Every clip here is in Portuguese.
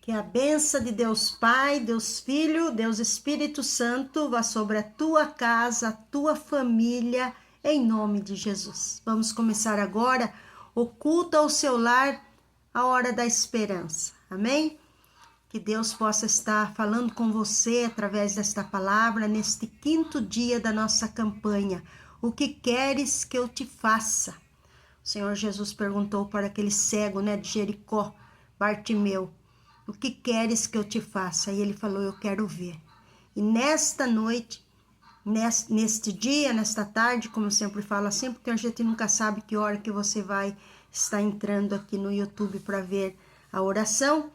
Que a bênção de Deus Pai, Deus Filho, Deus Espírito Santo vá sobre a tua casa, a tua família, em nome de Jesus. Vamos começar agora o culto ao seu lar, a hora da esperança. Amém? Que Deus possa estar falando com você através desta palavra, neste 5º dia da nossa campanha. O que queres que eu te faça? O Senhor Jesus perguntou para aquele cego, de Jericó, Bartimeu. O que queres que eu te faça? E ele falou, eu quero ver. E nesta noite, neste dia, nesta tarde, como eu sempre falo assim, porque a gente nunca sabe que hora que você vai estar entrando aqui no YouTube para ver a oração.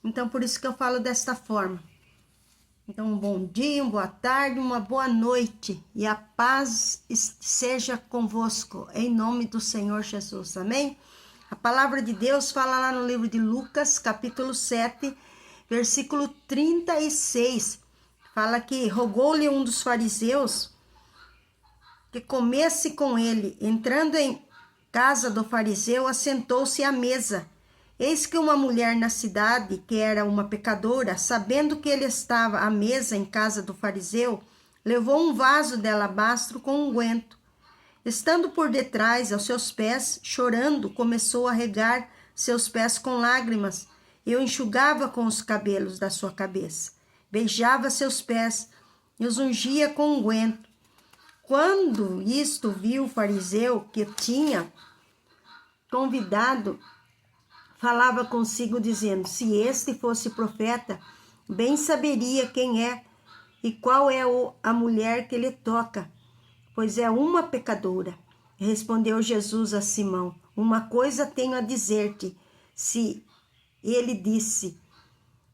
Então, por isso que eu falo desta forma. Então, um bom dia, uma boa tarde, uma boa noite. E a paz seja convosco, em nome do Senhor Jesus. Amém? A palavra de Deus fala lá no livro de Lucas, capítulo 7, versículo 36. Fala que rogou-lhe um dos fariseus que comesse com ele. Entrando em casa do fariseu, assentou-se à mesa. Eis que uma mulher na cidade, que era uma pecadora, sabendo que ele estava à mesa em casa do fariseu, levou um vaso de alabastro com unguento. Estando por detrás, aos seus pés, chorando, começou a regar seus pés com lágrimas e o enxugava com os cabelos da sua cabeça. Beijava seus pés e os ungia com unguento. Quando isto viu o fariseu que tinha convidado, falava consigo dizendo, se este fosse profeta, bem saberia quem é e qual é a mulher que lhe toca, pois é uma pecadora. Respondeu Jesus a Simão, uma coisa tenho a dizer-te. Se ele disse,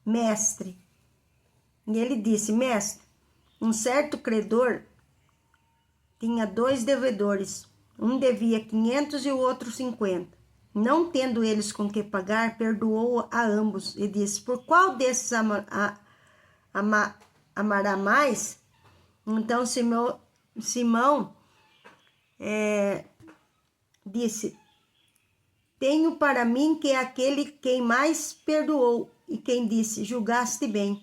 mestre, um certo credor tinha 2 devedores, um devia 500 e o outro 50. Não tendo eles com que pagar, perdoou a ambos e disse, por qual desses amará mais? Então Simão disse, tenho para mim que é aquele quem mais perdoou. E quem disse, julgaste bem.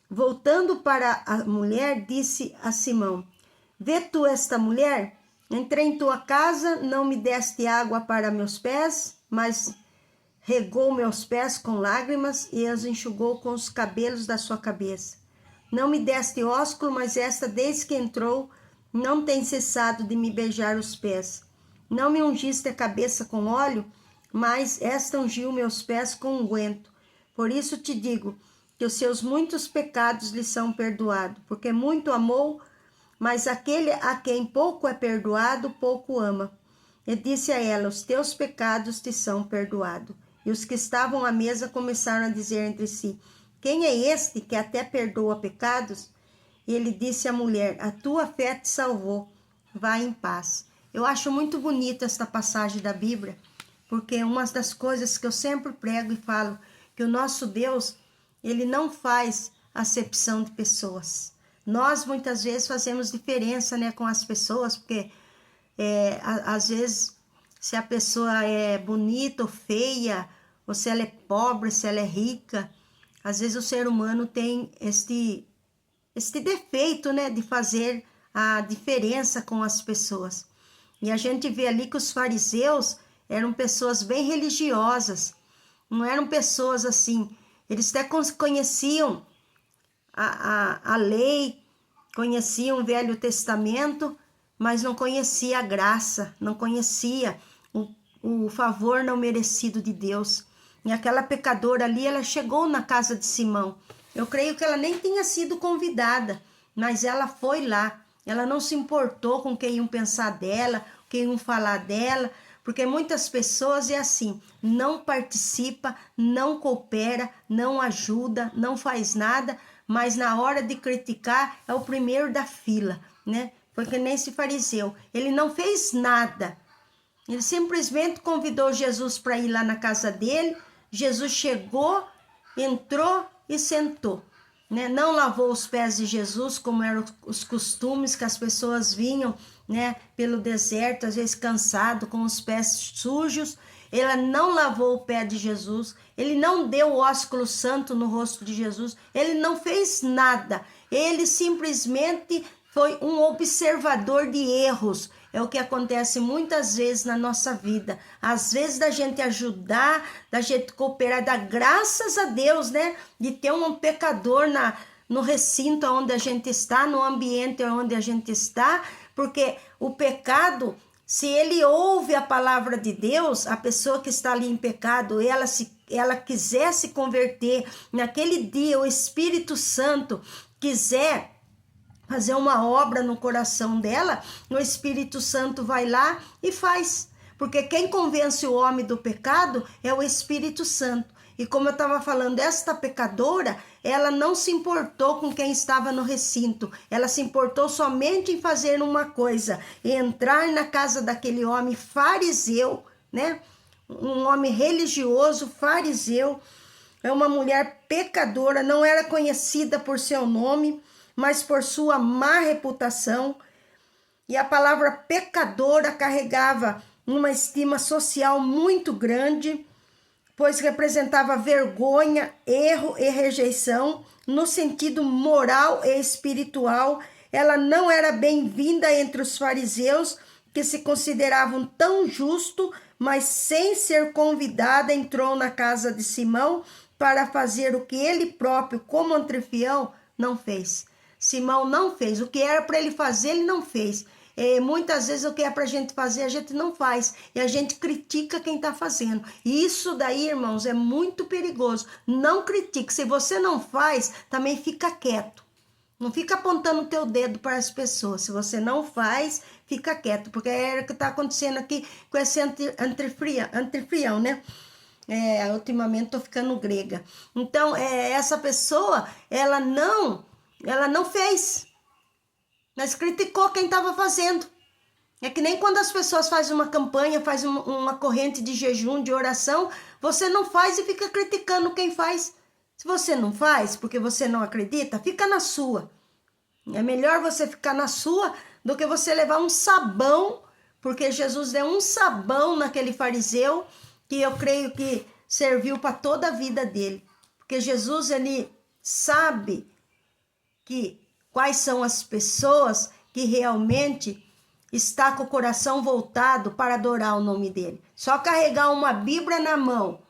Voltando para a mulher, disse a Simão, vê tu esta mulher? Entrei em tua casa, não me deste água para meus pés, mas regou meus pés com lágrimas e as enxugou com os cabelos da sua cabeça. Não me deste ósculo, mas esta, desde que entrou, não tem cessado de me beijar os pés. Não me ungiste a cabeça com óleo, mas esta ungiu meus pés com unguento. Por isso te digo que os seus muitos pecados lhe são perdoados, porque muito amou, mas aquele a quem pouco é perdoado, pouco ama. E disse a ela, os teus pecados te são perdoados. E os que estavam à mesa começaram a dizer entre si, quem é este que até perdoa pecados? E ele disse à mulher, a tua fé te salvou, vá em paz. Eu acho muito bonita esta passagem da Bíblia, porque uma das coisas que eu sempre prego e falo, que o nosso Deus, ele não faz acepção de pessoas. Nós, muitas vezes, fazemos diferença, com as pessoas, porque, às vezes, se a pessoa é bonita ou feia, ou se ela é pobre, se ela é rica, às vezes o ser humano tem este defeito, de fazer a diferença com as pessoas. E a gente vê ali que os fariseus eram pessoas bem religiosas, não eram pessoas assim, eles até conheciam a lei, conheciam o Velho Testamento, mas não conhecia a graça, não conhecia o favor não merecido de Deus. E aquela pecadora ali, ela chegou na casa de Simão. Eu creio que ela nem tinha sido convidada, mas ela foi lá. Ela não se importou com quem iam pensar dela, quem iam falar dela, porque muitas pessoas é assim, não participa, não coopera, não ajuda, não faz nada, mas na hora de criticar é o primeiro da fila, Foi que nem esse fariseu, ele não fez nada, ele simplesmente convidou Jesus para ir lá na casa dele, Jesus chegou, entrou e sentou, Não lavou os pés de Jesus, como eram os costumes que as pessoas vinham, pelo deserto, às vezes cansado, com os pés sujos. Ele não lavou o pé de Jesus, ele não deu o ósculo santo no rosto de Jesus, ele não fez nada, ele simplesmente foi um observador de erros. É o que acontece muitas vezes na nossa vida. Às vezes da gente ajudar, da gente cooperar, dá graças a Deus, né? De ter um pecador no recinto onde a gente está, no ambiente onde a gente está, porque o pecado, se ele ouve a palavra de Deus, a pessoa que está ali em pecado, ela quiser se converter, naquele dia o Espírito Santo quiser fazer uma obra no coração dela, o Espírito Santo vai lá e faz. Porque quem convence o homem do pecado é o Espírito Santo. E como eu estava falando, esta pecadora, ela não se importou com quem estava no recinto. Ela se importou somente em fazer uma coisa, entrar na casa daquele homem fariseu, né? Um homem religioso, fariseu. É uma mulher pecadora, não era conhecida por seu nome, mas por sua má reputação. E a palavra pecadora carregava uma estima social muito grande, pois representava vergonha, erro e rejeição no sentido moral e espiritual. Ela não era bem-vinda entre os fariseus, que se consideravam tão justos, mas sem ser convidada, entrou na casa de Simão para fazer o que ele próprio, como anfitrião, não fez. Simão não fez. O que era para ele fazer, ele não fez. Muitas vezes o que é para a gente fazer, a gente não faz. E a gente critica quem está fazendo. E isso daí, irmãos, é muito perigoso. Não critique. Se você não faz, também fica quieto. Não fica apontando o teu dedo para as pessoas. Se você não faz, fica quieto. Porque é o que está acontecendo aqui com esse anfitrião, né? Ultimamente estou ficando grega. Então, essa pessoa, ela não fez, mas criticou quem estava fazendo. É que nem quando as pessoas fazem uma campanha, fazem uma corrente de jejum, de oração, você não faz e fica criticando quem faz. Se você não faz porque você não acredita, fica na sua. É melhor você ficar na sua do que você levar um sabão, porque Jesus deu um sabão naquele fariseu, que eu creio que serviu para toda a vida dele. Porque Jesus, ele sabe quais são as pessoas que realmente está com o coração voltado para adorar o nome dele. Só carregar uma Bíblia na mão,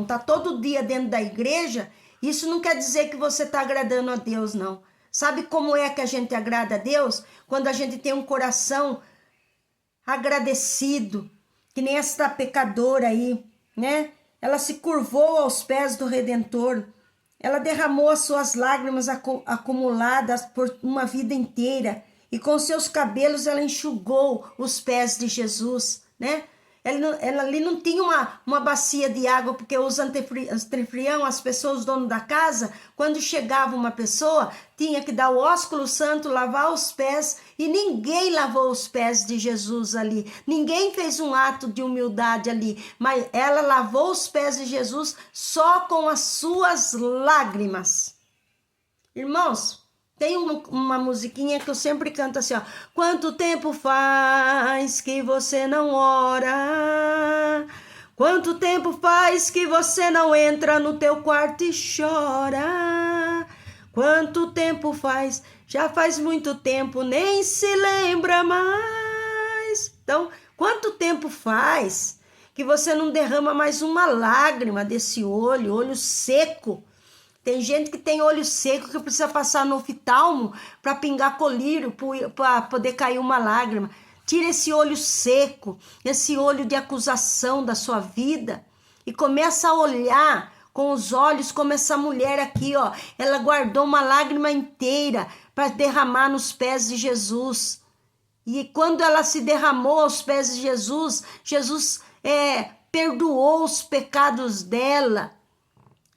tá todo dia dentro da igreja, isso não quer dizer que você está agradando a Deus, não. Sabe como é que a gente agrada a Deus? Quando a gente tem um coração agradecido, que nem esta pecadora aí, né? Ela se curvou aos pés do Redentor. Ela derramou as suas lágrimas acumuladas por uma vida inteira, e com seus cabelos ela enxugou os pés de Jesus, né? Ela ali não tinha uma bacia de água, porque os anfitrião, as pessoas, os donos da casa, quando chegava uma pessoa, tinha que dar o ósculo santo, lavar os pés, e ninguém lavou os pés de Jesus ali. Ninguém fez um ato de humildade ali, mas ela lavou os pés de Jesus só com as suas lágrimas. Irmãos, tem uma musiquinha que eu sempre canto assim, ó. Quanto tempo faz que você não ora? Quanto tempo faz que você não entra no teu quarto e chora? Quanto tempo faz? Já faz muito tempo, nem se lembra mais. Então, quanto tempo faz que você não derrama mais uma lágrima desse olho seco? Tem gente que tem olho seco que precisa passar no oftalmo para pingar colírio, para poder cair uma lágrima. Tira esse olho seco, esse olho de acusação da sua vida e começa a olhar com os olhos como essa mulher aqui, ó. Ela guardou uma lágrima inteira para derramar nos pés de Jesus. E quando ela se derramou aos pés de Jesus, Jesus perdoou os pecados dela.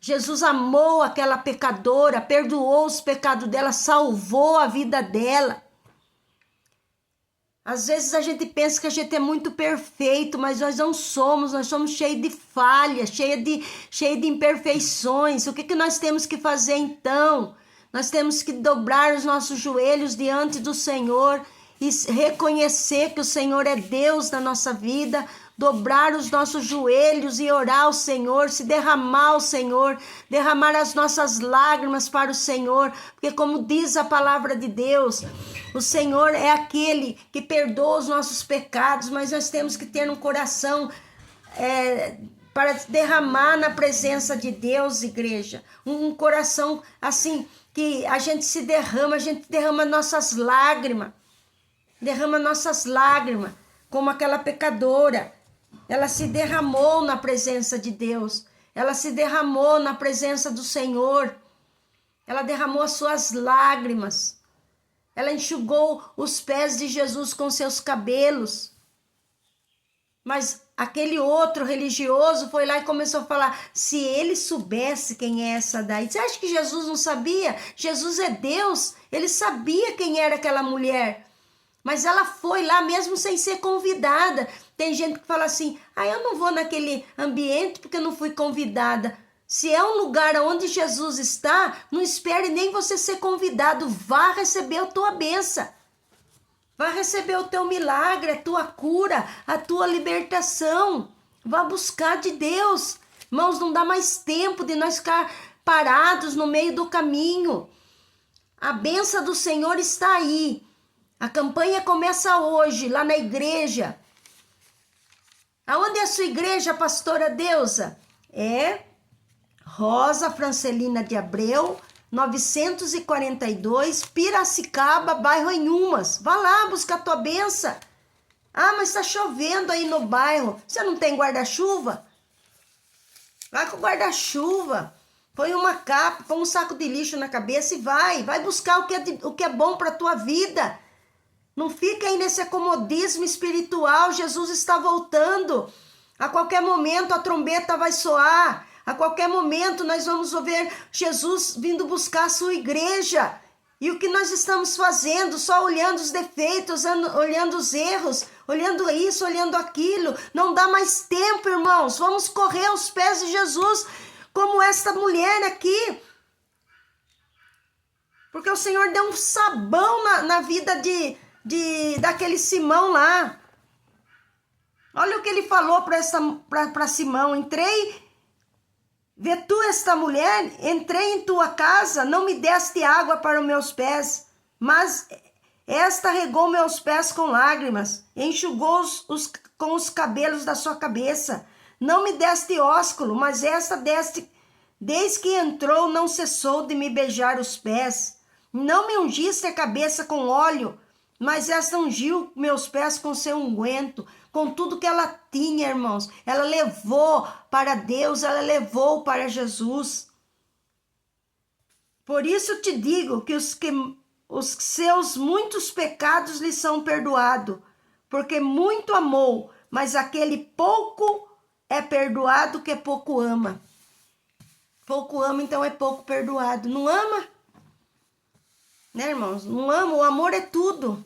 Jesus amou aquela pecadora, perdoou os pecados dela, salvou a vida dela. Às vezes a gente pensa que a gente é muito perfeito, mas nós não somos, nós somos cheios de falhas, cheios de imperfeições. O que nós temos que fazer então? Nós temos que dobrar os nossos joelhos diante do Senhor e reconhecer que o Senhor é Deus na nossa vida, dobrar os nossos joelhos e orar ao Senhor, se derramar ao Senhor, derramar as nossas lágrimas para o Senhor, porque como diz a palavra de Deus, o Senhor é aquele que perdoa os nossos pecados, mas nós temos que ter um coração para derramar na presença de Deus, igreja, um coração assim, que a gente derrama nossas lágrimas, como aquela pecadora, ela se derramou na presença de Deus, ela se derramou na presença do Senhor, ela derramou as suas lágrimas, ela enxugou os pés de Jesus com seus cabelos, mas aquele outro religioso foi lá e começou a falar, se ele soubesse quem é essa daí, você acha que Jesus não sabia? Jesus é Deus, ele sabia quem era aquela mulher, mas ela foi lá mesmo sem ser convidada. Tem gente que fala assim, eu não vou naquele ambiente porque não fui convidada. Se é um lugar onde Jesus está, não espere nem você ser convidado, vá receber a tua bênção. Vá receber o teu milagre, a tua cura, a tua libertação. Vá buscar de Deus. Irmãos, não dá mais tempo de nós ficar parados no meio do caminho. A bênção do Senhor está aí. A campanha começa hoje, lá na igreja. Aonde é a sua igreja, pastora Deusa? É Rosa Francelina de Abreu, 942, Piracicaba, bairro Inhumas. Vá lá buscar a tua benção. Mas está chovendo aí no bairro. Você não tem guarda-chuva? Vai com guarda-chuva. Põe uma capa, põe um saco de lixo na cabeça e vai buscar o que é bom para a tua vida. Não fica aí nesse acomodismo espiritual. Jesus está voltando. A qualquer momento a trombeta vai soar. A qualquer momento nós vamos ver Jesus vindo buscar a sua igreja. E o que nós estamos fazendo? Só olhando os defeitos, olhando os erros, olhando isso, olhando aquilo. Não dá mais tempo, irmãos. Vamos correr aos pés de Jesus, como esta mulher aqui. Porque o Senhor deu um sabão na vida daquele Simão lá. Olha o que ele falou para Simão. Vê tu esta mulher, entrei em tua casa, não me deste água para os meus pés, mas esta regou meus pés com lágrimas, enxugou com os cabelos da sua cabeça. Não me deste ósculo, mas esta deste, desde que entrou, não cessou de me beijar os pés. Não me ungiste a cabeça com óleo, mas esta ungiu meus pés com seu unguento. Com tudo que ela tinha, irmãos, ela levou para Deus, ela levou para Jesus. Por isso te digo que os seus muitos pecados lhe são perdoados, porque muito amou, mas aquele pouco é perdoado que pouco ama. Pouco ama, então é pouco perdoado. Não ama? Né, irmãos? Não ama, o amor é tudo.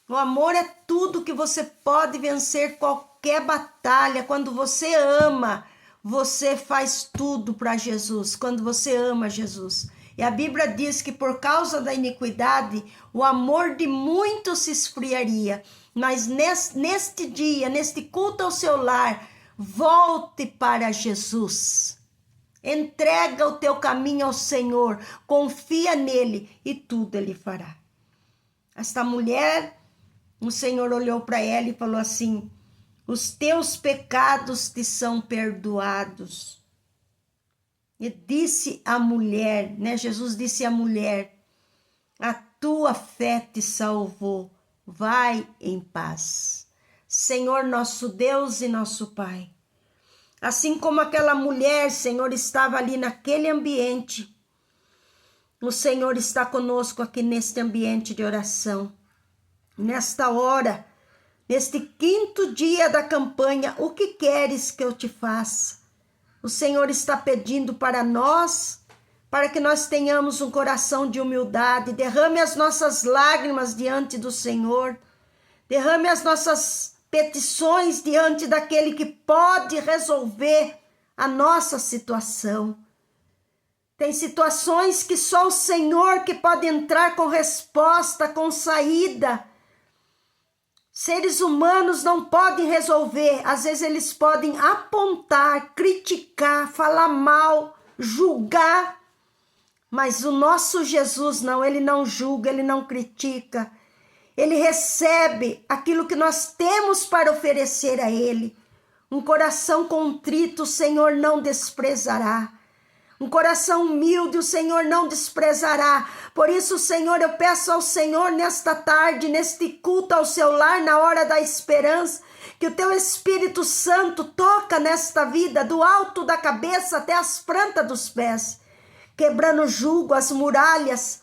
O amor é tudo que você pode vencer qualquer batalha. Quando você ama, você faz tudo para Jesus. Quando você ama Jesus. E a Bíblia diz que por causa da iniquidade, o amor de muitos se esfriaria. Mas neste dia, neste culto ao seu lar, volte para Jesus. Entrega o teu caminho ao Senhor. Confia nele e tudo ele fará. Esta mulher... O Senhor olhou para ela e falou assim, os teus pecados te são perdoados. E disse a mulher, né? Jesus disse à mulher, a tua fé te salvou, vai em paz. Senhor nosso Deus e nosso Pai, assim como aquela mulher, Senhor, estava ali naquele ambiente, o Senhor está conosco aqui neste ambiente de oração. Nesta hora, neste 5º dia da campanha, o que queres que eu te faça? O Senhor está pedindo para nós, para que nós tenhamos um coração de humildade, derrame as nossas lágrimas diante do Senhor, derrame as nossas petições diante daquele que pode resolver a nossa situação. Tem situações que só o Senhor que pode entrar com resposta, com saída. Seres humanos não podem resolver. Às vezes eles podem apontar, criticar, falar mal, julgar. Mas o nosso Jesus não, ele não julga, ele não critica. Ele recebe aquilo que nós temos para oferecer a ele. Um coração contrito o Senhor não desprezará. Um coração humilde o Senhor não desprezará. Por isso, Senhor, eu peço ao Senhor nesta tarde, neste culto ao seu lar, na hora da esperança, que o teu Espírito Santo toca nesta vida, do alto da cabeça até as plantas dos pés, quebrando o jugo, as muralhas,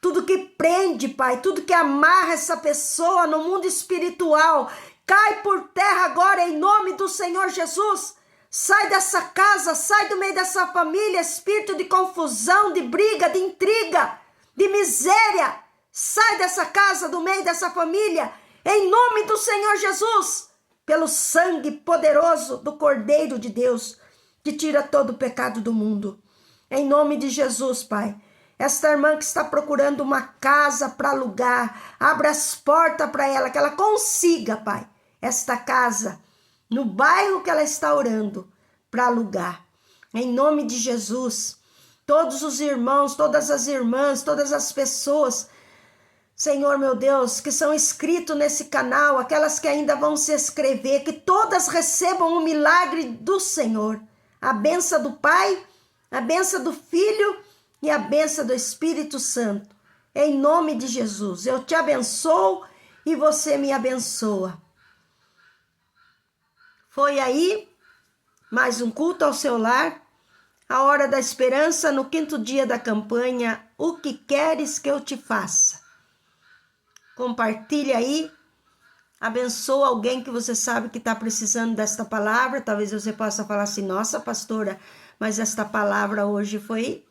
tudo que prende, Pai, tudo que amarra essa pessoa no mundo espiritual, cai por terra agora em nome do Senhor Jesus. Sai dessa casa, sai do meio dessa família, espírito de confusão, de briga, de intriga, de miséria. Sai dessa casa, do meio dessa família, em nome do Senhor Jesus, pelo sangue poderoso do Cordeiro de Deus, que tira todo o pecado do mundo. Em nome de Jesus, Pai. Esta irmã que está procurando uma casa para alugar, abra as portas para ela, que ela consiga, Pai, esta casa, no bairro que ela está orando para alugar. Em nome de Jesus, todos os irmãos, todas as irmãs, todas as pessoas, Senhor meu Deus, que são inscritos nesse canal, aquelas que ainda vão se inscrever, que todas recebam o milagre do Senhor. A bênção do Pai, a bênção do Filho e a bênção do Espírito Santo. Em nome de Jesus, eu te abençoo e você me abençoa. Foi aí mais um culto ao seu lar, a hora da esperança no 5º dia da campanha, o que queres que eu te faça? Compartilhe aí, abençoa alguém que você sabe que está precisando desta palavra. Talvez você possa falar assim, nossa pastora, mas esta palavra hoje foi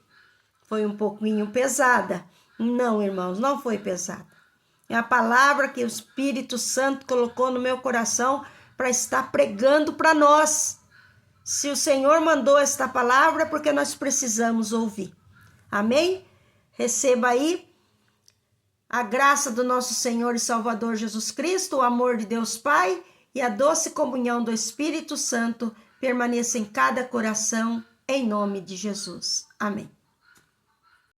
um pouquinho pesada. Não, irmãos, não foi pesada. É a palavra que o Espírito Santo colocou no meu coração para estar pregando para nós. Se o Senhor mandou esta palavra, é porque nós precisamos ouvir. Amém? Receba aí a graça do nosso Senhor e Salvador Jesus Cristo, o amor de Deus Pai e a doce comunhão do Espírito Santo permaneça em cada coração, em nome de Jesus. Amém.